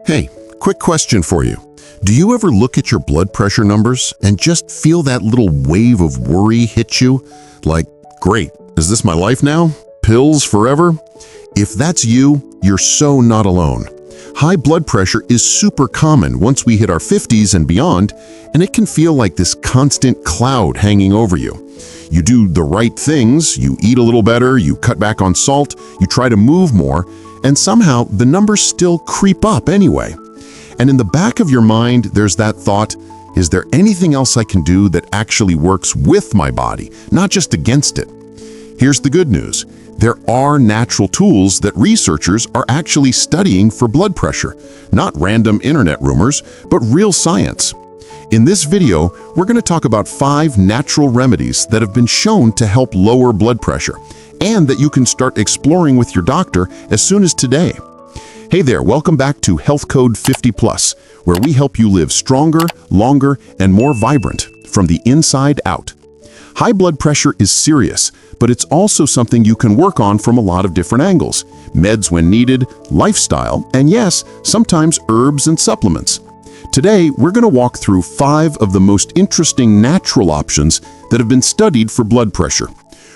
Hey, quick question for you. Do you ever look at your blood pressure numbers and just feel that little wave of worry hit you? Like, great, is this my life now? Pills forever? If that's you, you're so not alone. High blood pressure is super common once we hit our 50s and beyond, and it can feel like this constant cloud hanging over you. You do the right things, you eat a little better, you cut back on salt, you try to move more, and somehow the numbers still creep up anyway. And in the back of your mind, there's that thought, is there anything else I can do that actually works with my body, not just against it? Here's the good news. There are natural tools that researchers are actually studying for blood pressure, not random internet rumors, but real science. In this video, we're going to talk about 5 natural remedies that have been shown to help lower blood pressure, and that you can start exploring with your doctor as soon as today. Hey there, welcome back to Health Code 50+, where we help you live stronger, longer, and more vibrant from the inside out. High blood pressure is serious, but it's also something you can work on from a lot of different angles. Meds when needed, lifestyle, and yes, sometimes herbs and supplements. Today, we're going to walk through 5 of the most interesting natural options that have been studied for blood pressure.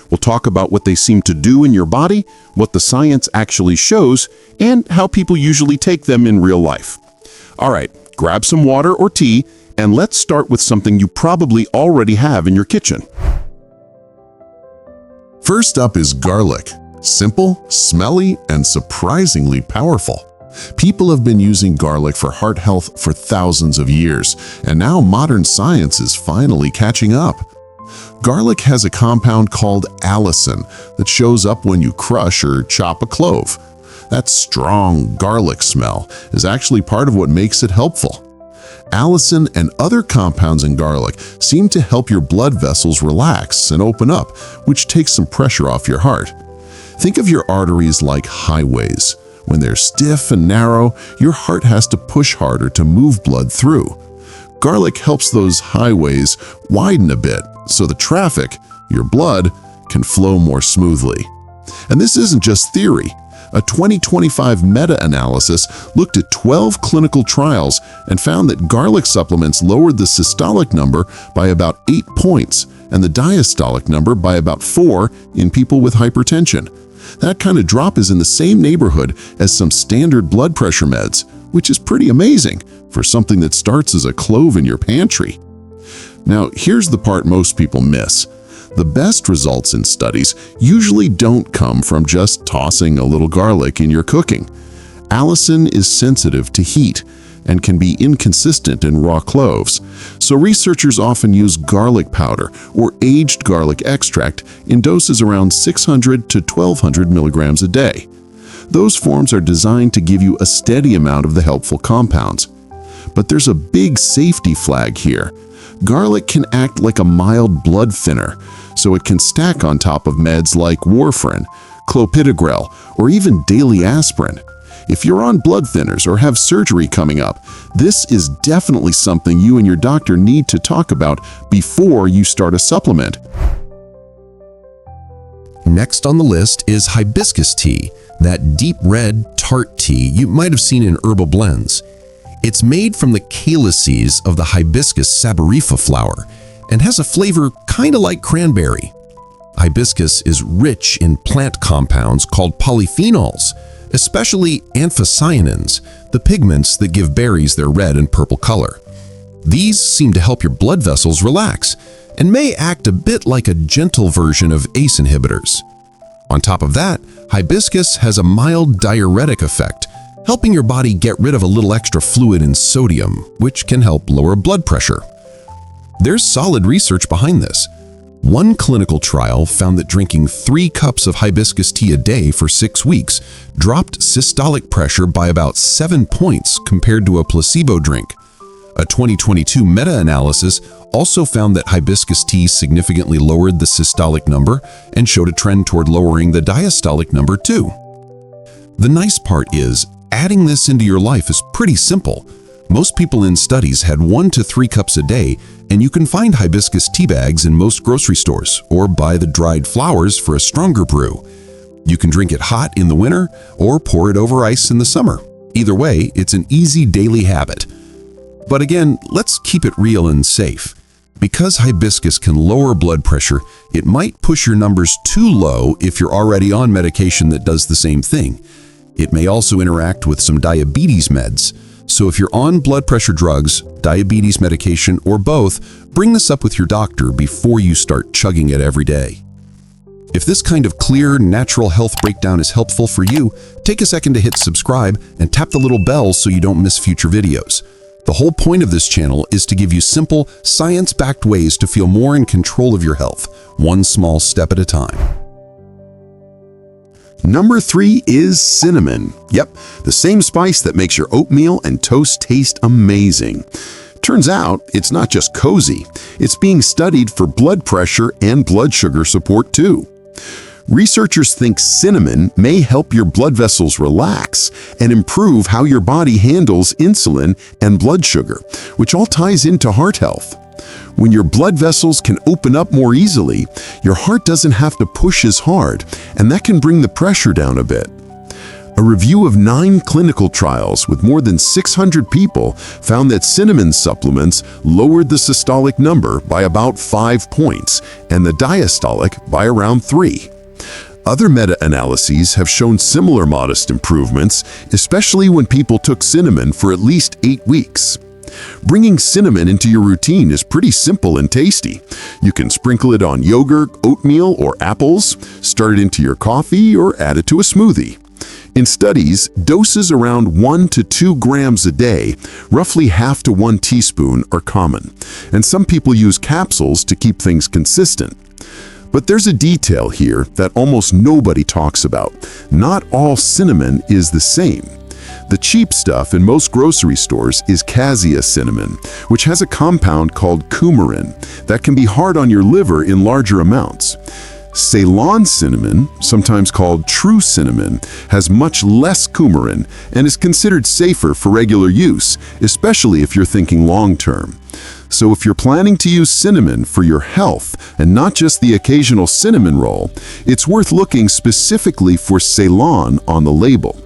We'll talk about what they seem to do in your body, what the science actually shows, and how people usually take them in real life. All right, grab some water or tea, and let's start with something you probably already have in your kitchen. First up is garlic. Simple, smelly, and surprisingly powerful. People have been using garlic for heart health for thousands of years, and now modern science is finally catching up. Garlic has a compound called allicin that shows up when you crush or chop a clove. That strong garlic smell is actually part of what makes it helpful. Allicin and other compounds in garlic seem to help your blood vessels relax and open up, which takes some pressure off your heart. Think of your arteries like highways. When they're stiff and narrow, your heart has to push harder to move blood through. Garlic helps those highways widen a bit, so the traffic, your blood, can flow more smoothly. And this isn't just theory. A 2025 meta-analysis looked at 12 clinical trials and found that garlic supplements lowered the systolic number by about 8 points and the diastolic number by about 4 in people with hypertension. That kind of drop is in the same neighborhood as some standard blood pressure meds, which is pretty amazing for something that starts as a clove in your pantry. Now, here's the part most people miss. The best results in studies usually don't come from just tossing a little garlic in your cooking. Allicin is sensitive to heat and can be inconsistent in raw cloves, so researchers often use garlic powder or aged garlic extract in doses around 600 to 1200 milligrams a day. Those forms are designed to give you a steady amount of the helpful compounds. But there's a big safety flag here. Garlic can act like a mild blood thinner, so it can stack on top of meds like warfarin, clopidogrel, or even daily aspirin. If you're on blood thinners or have surgery coming up, this is definitely something you and your doctor need to talk about before you start a supplement. Next on the list is hibiscus tea, that deep red, tart tea you might have seen in herbal blends. It's made from the calyces of the Hibiscus saberifa flower and has a flavor kind of like cranberry. Hibiscus is rich in plant compounds called polyphenols, especially anthocyanins, the pigments that give berries their red and purple color. These seem to help your blood vessels relax and may act a bit like a gentle version of ACE inhibitors. On top of that, hibiscus has a mild diuretic effect, helping your body get rid of a little extra fluid and sodium, which can help lower blood pressure. There's solid research behind this. One clinical trial found that drinking 3 cups of hibiscus tea a day for 6 weeks dropped systolic pressure by about 7 points compared to a placebo drink. A 2022 meta-analysis also found that hibiscus tea significantly lowered the systolic number and showed a trend toward lowering the diastolic number too. The nice part is, adding this into your life is pretty simple. Most people in studies had 1 to 3 cups a day, and you can find hibiscus tea bags in most grocery stores or buy the dried flowers for a stronger brew. You can drink it hot in the winter or pour it over ice in the summer. Either way, it's an easy daily habit. But again, let's keep it real and safe. Because hibiscus can lower blood pressure, it might push your numbers too low if you're already on medication that does the same thing. It may also interact with some diabetes meds. So if you're on blood pressure drugs, diabetes medication, or both, bring this up with your doctor before you start chugging it every day. If this kind of clear, natural health breakdown is helpful for you, take a second to hit subscribe and tap the little bell so you don't miss future videos. The whole point of this channel is to give you simple, science-backed ways to feel more in control of your health, one small step at a time. Number 3 is cinnamon. Yep, the same spice that makes your oatmeal and toast taste amazing. Turns out, it's not just cozy. It's being studied for blood pressure and blood sugar support too. Researchers think cinnamon may help your blood vessels relax and improve how your body handles insulin and blood sugar, which all ties into heart health. When your blood vessels can open up more easily, your heart doesn't have to push as hard, and that can bring the pressure down a bit. A review of 9 clinical trials with more than 600 people found that cinnamon supplements lowered the systolic number by about 5 points and the diastolic by around 3. Other meta-analyses have shown similar modest improvements, especially when people took cinnamon for at least 8 weeks. Bringing cinnamon into your routine is pretty simple and tasty. You can sprinkle it on yogurt, oatmeal, or apples, start it into your coffee, or add it to a smoothie. In studies, doses around 1 to 2 grams a day, roughly half to 1 teaspoon, are common, and some people use capsules to keep things consistent. But there's a detail here that almost nobody talks about. Not all cinnamon is the same. The cheap stuff in most grocery stores is cassia cinnamon, which has a compound called coumarin that can be hard on your liver in larger amounts. Ceylon cinnamon, sometimes called true cinnamon, has much less coumarin and is considered safer for regular use, especially if you're thinking long-term. So if you're planning to use cinnamon for your health and not just the occasional cinnamon roll, it's worth looking specifically for Ceylon on the label.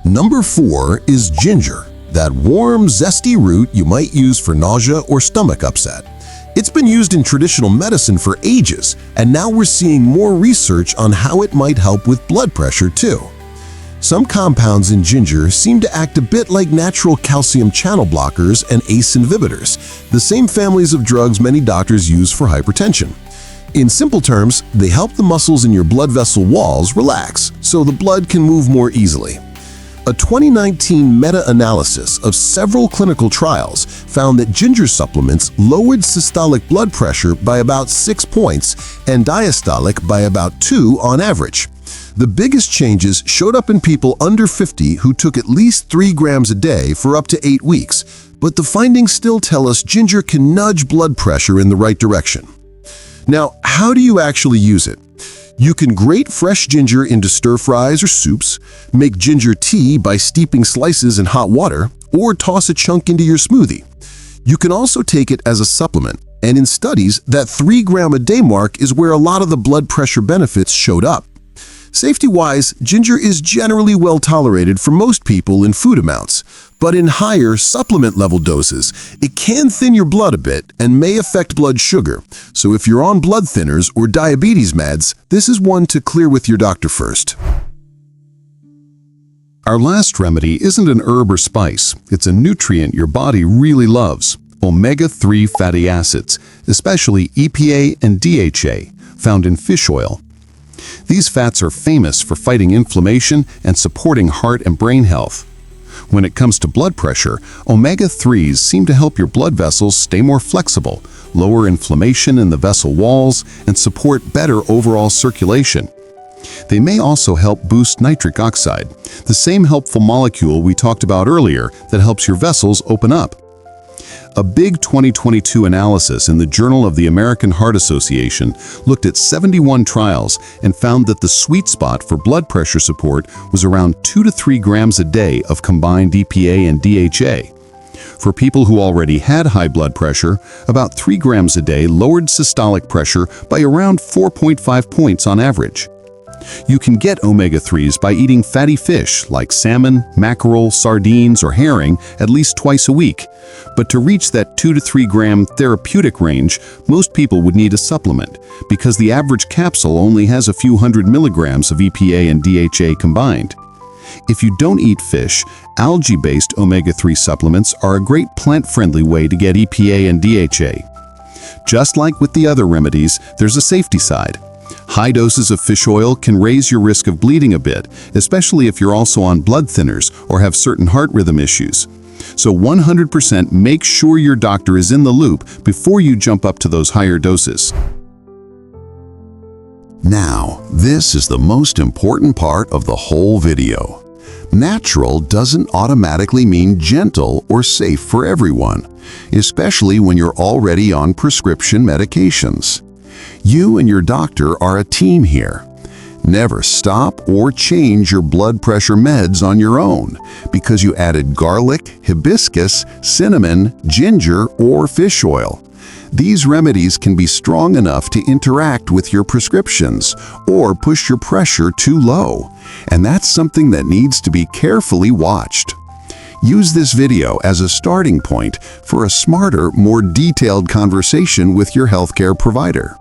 Number 4 is ginger, that warm, zesty root you might use for nausea or stomach upset. It's been used in traditional medicine for ages, and now we're seeing more research on how it might help with blood pressure too. Some compounds in ginger seem to act a bit like natural calcium channel blockers and ACE inhibitors, the same families of drugs many doctors use for hypertension. In simple terms, they help the muscles in your blood vessel walls relax so the blood can move more easily. A 2019 meta-analysis of several clinical trials found that ginger supplements lowered systolic blood pressure by about 6 points and diastolic by about 2 on average. The biggest changes showed up in people under 50 who took at least 3 grams a day for up to 8 weeks, but the findings still tell us ginger can nudge blood pressure in the right direction. Now, how do you actually use it? You can grate fresh ginger into stir-fries or soups, make ginger tea by steeping slices in hot water, or toss a chunk into your smoothie. You can also take it as a supplement, and in studies, that 3-gram-a-day mark is where a lot of the blood pressure benefits showed up. Safety-wise, ginger is generally well tolerated for most people in food amounts, but in higher supplement-level doses, it can thin your blood a bit and may affect blood sugar. So if you're on blood thinners or diabetes meds, this is one to clear with your doctor first. Our last remedy isn't an herb or spice. It's a nutrient your body really loves: omega-3 fatty acids, especially EPA and DHA, found in fish oil. These fats are famous for fighting inflammation and supporting heart and brain health. When it comes to blood pressure, omega-3s seem to help your blood vessels stay more flexible, lower inflammation in the vessel walls, and support better overall circulation. They may also help boost nitric oxide, the same helpful molecule we talked about earlier that helps your vessels open up. A big 2022 analysis in the Journal of the American Heart Association looked at 71 trials and found that the sweet spot for blood pressure support was around 2 to 3 grams a day of combined EPA and DHA. For people who already had high blood pressure, about 3 grams a day lowered systolic pressure by around 4.5 points on average. You can get omega-3s by eating fatty fish like salmon, mackerel, sardines, or herring at least twice a week. But to reach that 2 to 3 gram therapeutic range, most people would need a supplement because the average capsule only has a few hundred milligrams of EPA and DHA combined. If you don't eat fish, algae-based omega-3 supplements are a great plant-friendly way to get EPA and DHA. Just like with the other remedies, there's a safety side. High doses of fish oil can raise your risk of bleeding a bit, especially if you're also on blood thinners or have certain heart rhythm issues. So 100% make sure your doctor is in the loop before you jump up to those higher doses. Now, this is the most important part of the whole video. Natural doesn't automatically mean gentle or safe for everyone, especially when you're already on prescription medications. You and your doctor are a team here. Never stop or change your blood pressure meds on your own because you added garlic, hibiscus, cinnamon, ginger, or fish oil. These remedies can be strong enough to interact with your prescriptions or push your pressure too low, and that's something that needs to be carefully watched. Use this video as a starting point for a smarter, more detailed conversation with your healthcare provider.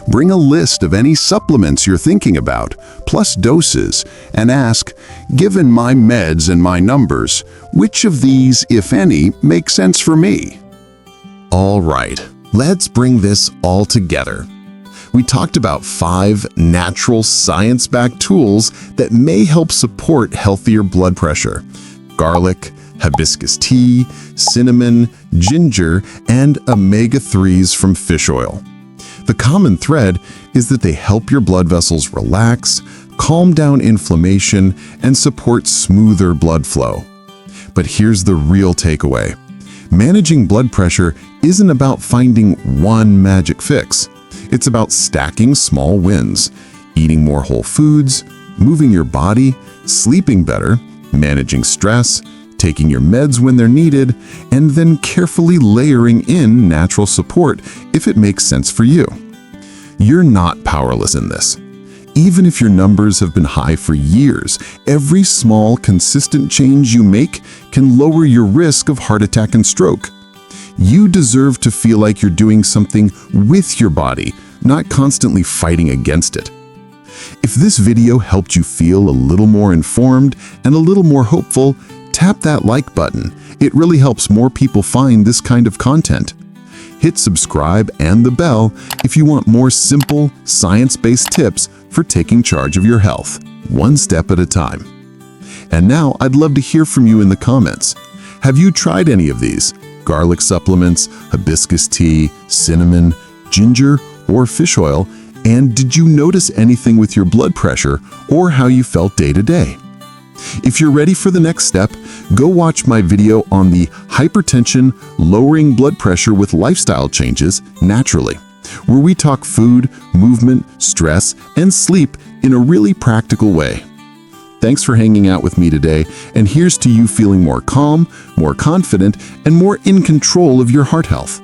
Bring a list of any supplements you're thinking about, plus doses, and ask, given my meds and my numbers, which of these, if any, make sense for me? All right, let's bring this all together. We talked about 5 natural science-backed tools that may help support healthier blood pressure: garlic, hibiscus tea, cinnamon, ginger, and omega-3s from fish oil. The common thread is that they help your blood vessels relax, calm down inflammation, and support smoother blood flow. But here's the real takeaway. Managing blood pressure isn't about finding one magic fix. It's about stacking small wins, eating more whole foods, moving your body, sleeping better, managing stress, taking your meds when they're needed, and then carefully layering in natural support if it makes sense for you. You're not powerless in this. Even if your numbers have been high for years, every small, consistent change you make can lower your risk of heart attack and stroke. You deserve to feel like you're doing something with your body, not constantly fighting against it. If this video helped you feel a little more informed and a little more hopeful, tap that like button. It really helps more people find this kind of content. Hit subscribe and the bell if you want more simple, science-based tips for taking charge of your health, one step at a time. And now I'd love to hear from you in the comments. Have you tried any of these? Garlic supplements, hibiscus tea, cinnamon, ginger, or fish oil? And did you notice anything with your blood pressure or how you felt day to day? If you're ready for the next step, go watch my video on the hypertension, lowering blood pressure with lifestyle changes naturally, where we talk food, movement, stress, and sleep in a really practical way. Thanks for hanging out with me today, and here's to you feeling more calm, more confident, and more in control of your heart health.